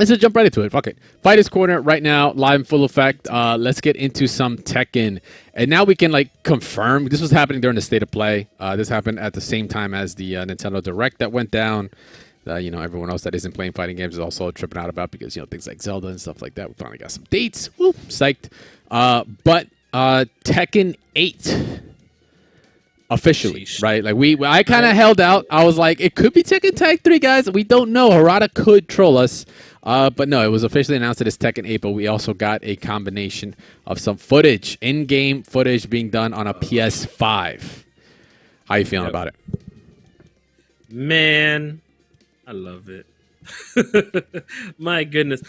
let's just jump right into it. Fuck it. Fighters Corner right now, live in full effect. Let's get into some Tekken. And now we can confirm. This was happening during the state of play. This happened at the same time as the Nintendo Direct that went down. Everyone else that isn't playing fighting games is also tripping out about because, things like Zelda and stuff like that. We finally got some dates. Woo, psyched. But Tekken 8. Officially, Sheesh. right? I kind of held out. I was like, it could be Tekken Tag 3, guys. We don't know. Harada could troll us. But no, it was officially announced that it's Tekken 8, but we also got a combination of some footage, in-game footage being done on a PS5. How you feeling about it? Man, I love it. My goodness.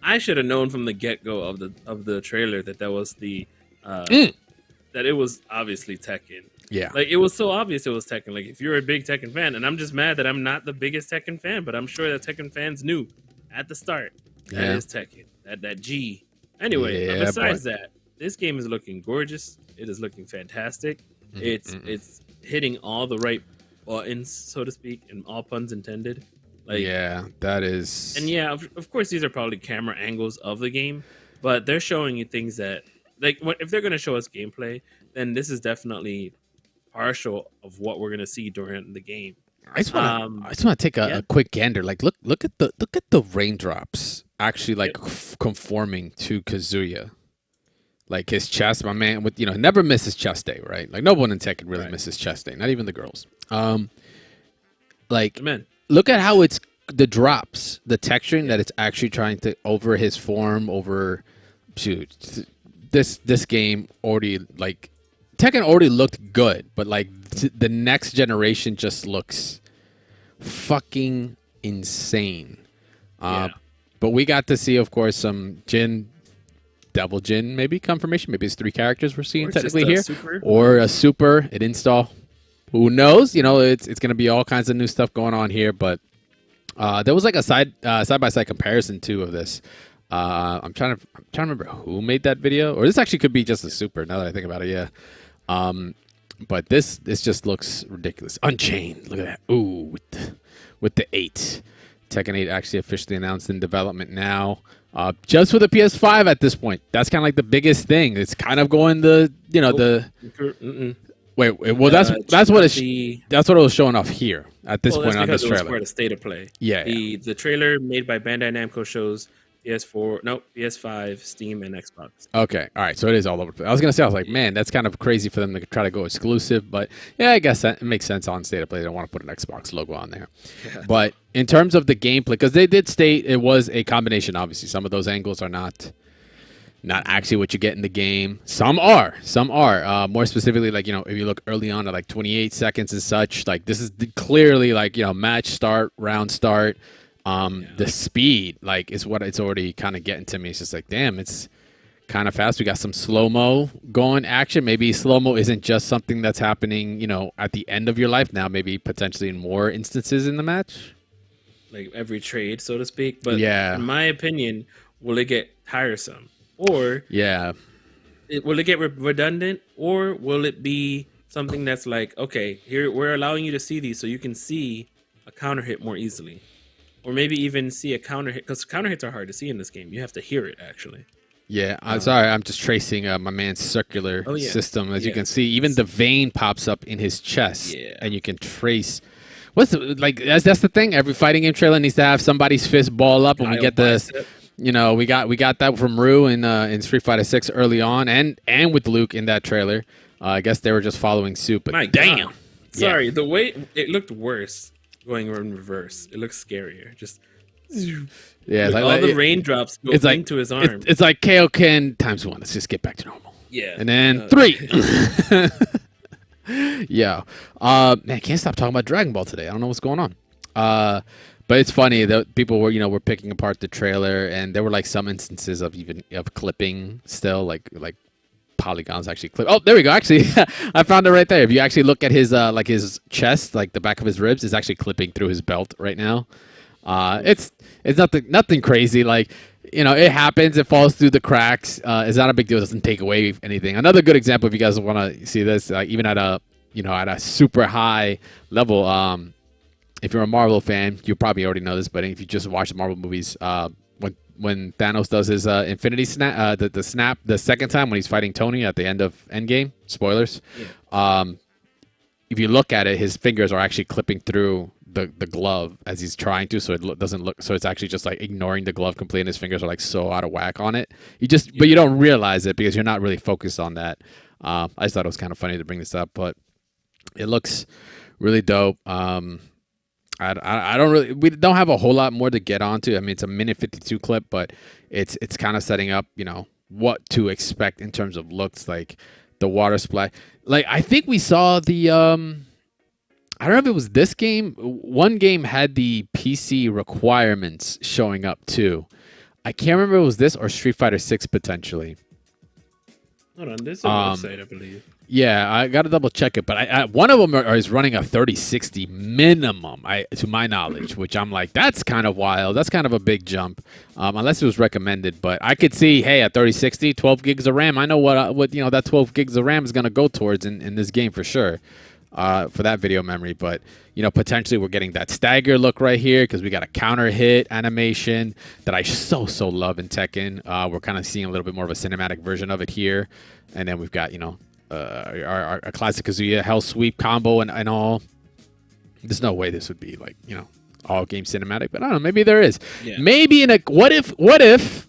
I should have known from the get-go of the trailer that was that it was obviously Tekken. Yeah. It was so obvious it was Tekken. If you're a big Tekken fan, and I'm just mad that I'm not the biggest Tekken fan, but I'm sure that Tekken fans knew at the start that is Tekken. That G. Anyway, besides that, this game is looking gorgeous. It is looking fantastic. It's hitting all the right buttons, so to speak, and all puns intended. That is. And yeah, of course, these are probably camera angles of the game, but they're showing you things that, if they're going to show us gameplay, then this is definitely partial of what we're going to see during the game. I just want to take a quick gander. Look at the raindrops actually conforming to Kazuya. His chest, my man, with never misses chest day, right? No one in Tekken really misses chest day, not even the girls. Look at how it's the drops, the texturing that it's actually trying to over his form, over this game already Tekken already looked good, but the next generation just looks fucking insane. But we got to see, of course, some Devil Jin, maybe confirmation. Maybe it's 3 characters we're seeing technically here, or a super, an install. Who knows? It's going to be all kinds of new stuff going on here. But there was a side by side comparison too of this. I'm trying to remember who made that video, or this actually could be just a super. Now that I think about it, yeah. But this just looks ridiculous. Unchained, look at that. Ooh, with the 8. Tekken 8 actually officially announced in development now. Just for the PS5 at this point. That's kind of the biggest thing. It's kind of going Wait. Well, that's what it was showing off here at this point on this trailer. It was for the state of play. Yeah. The trailer made by Bandai Namco shows PS5, Steam, and Xbox. Okay, all right. So it is all over the place. I was gonna say, I was like, man, that's kind of crazy for them to try to go exclusive, but yeah, I guess that makes sense on state of play. They don't want to put an Xbox logo on there. Yeah. But in terms of the gameplay, because they did state it was a combination. Obviously, some of those angles are not actually what you get in the game. Some are. More specifically, if you look early on at 28 seconds and such, this is clearly match start, round start. The speed is what it's already kind of getting to me. It's just damn, it's kind of fast. We got some slow-mo going action. Maybe slow-mo isn't just something that's happening, at the end of your life now, maybe potentially in more instances in the match. Every trade, so to speak. But in my opinion, will it get tiresome? Or will it get redundant? Or will it be something that's okay, here we're allowing you to see these so you can see a counter hit more easily? Or maybe even see a counter hit, because counter hits are hard to see in this game. You have to hear it, actually. Yeah, I'm sorry. I'm just tracing my man's circular system. As you can see, even the vein pops up in his chest, and you can trace. That's the thing. Every fighting game trailer needs to have somebody's fist ball up, and we get this. We got that from Rue in Street Fighter 6 early on, and with Luke in that trailer. I guess they were just following suit, but damn. Sorry, the way it looked worse. Going in reverse, it looks scarier. Just all the raindrops go into his arm. It's like Kaioken times 1. Let's just get back to normal. Yeah, and then 3. Yeah, man, can't stop talking about Dragon Ball today. I don't know what's going on. But it's funny that people were picking apart the trailer, and there were some instances of clipping still, like polygons actually clip. Oh, there we go. Actually, I found it right there. If you actually look at his his chest, the back of his ribs is actually clipping through his belt right now. It's nothing crazy. It happens. It falls through the cracks. It's not a big deal. It doesn't take away anything. Another good example, if you guys want to see this, even at a super high level. If you're a Marvel fan, you probably already know this, but if you just watch the Marvel movies, when Thanos does his Infinity Snap, the snap the second time when he's fighting Tony at the end of Endgame. Spoilers. Yeah. If you look at it, his fingers are actually clipping through the glove as he's trying to, so it doesn't look. So it's actually just like ignoring the glove completely, and his fingers are like so out of whack on it. But you don't realize it because you're not really focused on that. I just thought it was kind of funny to bring this up, but it looks really dope. I don't really. We don't have a whole lot more to get onto. I mean, it's a minute 52 clip, but it's kind of setting up, what to expect in terms of looks, like the water splash. Like I think we saw the. I don't know if it was this game. One game had the PC requirements showing up too. I can't remember if it was this or Street Fighter 6 potentially. Hold on, this is a website, I believe. Yeah, I got to double check it, but one of them is running a 3060 minimum, to my knowledge, which I'm like, that's kind of wild. That's kind of a big jump, unless it was recommended. But I could see, hey, at 3060, 12 gigs of RAM, I know what that 12 gigs of RAM is going to go towards in this game for sure, for that video memory. But potentially we're getting that stagger look right here because we got a counter hit animation that I so love in Tekken. We're kind of seeing a little bit more of a cinematic version of it here, and then we've got our classic Kazuya Hell Sweep combo and all. There's no way this would be like all game cinematic, but I don't know. Maybe there is. Yeah. Maybe in a what if?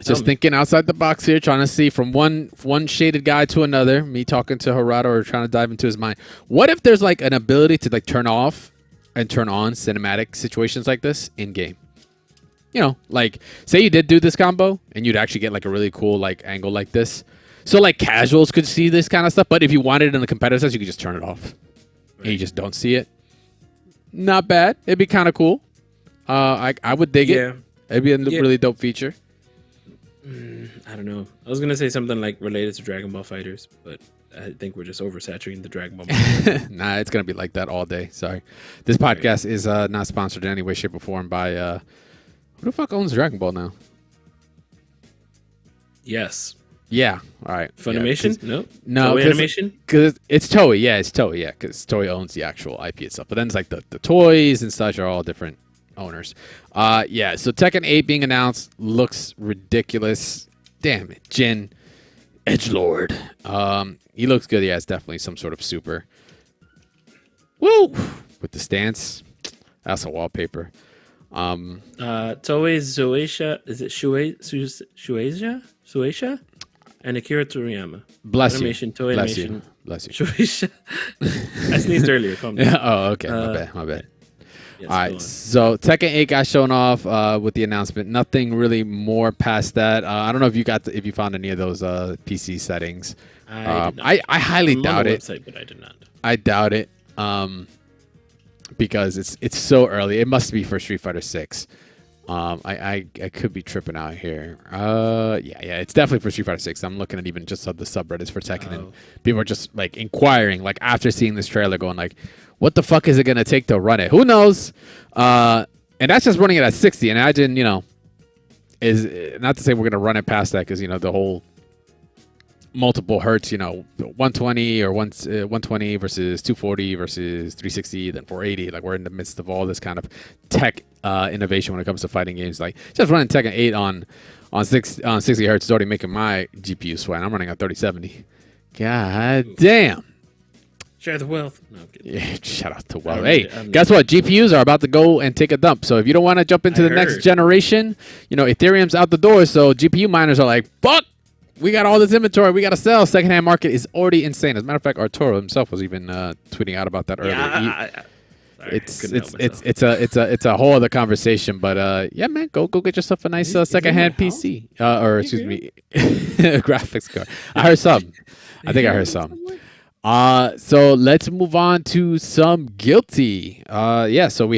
Just thinking outside the box here, trying to see from one shaded guy to another. Me talking to Harada or trying to dive into his mind. What if there's like an ability to like turn off and turn on cinematic situations like this in game? Like say you did do this combo and you'd actually get like a really cool like angle like this. So like casuals could see this kind of stuff, but if you wanted it in the competitive sense, you could just turn it off, and you just don't see it. Not bad. It'd be kind of cool. I would dig it. It'd be a really dope feature. I don't know. I was gonna say something like related to Dragon Ball Fighters, but I think we're just oversaturating the Dragon Ball. Nah, it's gonna be like that all day. Sorry. This podcast is not sponsored in any way, shape, or form by who the fuck owns Dragon Ball now? Yes. Yeah. All right. Funimation? No. Toei Animation? Because it's Toei. Yeah, it's Toei. Yeah, because Toei owns the actual IP itself. But then it's like the toys and such are all different owners. Yeah. So Tekken 8 being announced looks ridiculous. Damn it, Jin, Edgelord. He looks good. Yeah, it's definitely some sort of super. Woo! With the stance, that's a wallpaper. Toei's Shueisha. Is it Shueisha? And Akira Toriyama. Bless Animation, you. Toei Bless Animation. you. Bless you. Shueisha. I sneezed earlier. Calm down. Yeah, oh, okay. My bad. Yes, all right. So Tekken 8 got shown off with the announcement. Nothing really more past that. I don't know if you found any of those PC settings. I highly doubt it. Website, but I did not. I doubt it. Because it's so early. It must be for Street Fighter 6. I could be tripping out here. Yeah, it's definitely for Street Fighter 6. I'm looking at even just the subreddits for Tekken, and people are just like inquiring, like after seeing this trailer, going like, "What the fuck is it gonna take to run it? Who knows?" And that's just running it at 60. And I didn't, is not to say we're gonna run it past that because the whole multiple hertz, 120 or 120 versus 240 versus 360, then 480. Like we're in the midst of all this kind of tech innovation when it comes to fighting games. Like just running Tekken 8 on 60 hertz is already making my GPU sweat. I'm running on 3070. God damn. Share the wealth. No, I'm kidding. Yeah, shout out to wealth. Hey, guess what? GPUs are about to go and take a dump. So if you don't want to jump into the next generation, Ethereum's out the door. So GPU miners are like, fuck. We got all this inventory. We got to sell. Secondhand market is already insane. As a matter of fact, Arturo himself was even tweeting out about that earlier. Yeah, it's a whole other conversation. But yeah, man, go get yourself a nice secondhand PC or excuse me, graphics card. I heard some. I think I heard some. So let's move on to some Guilty. Yeah. So we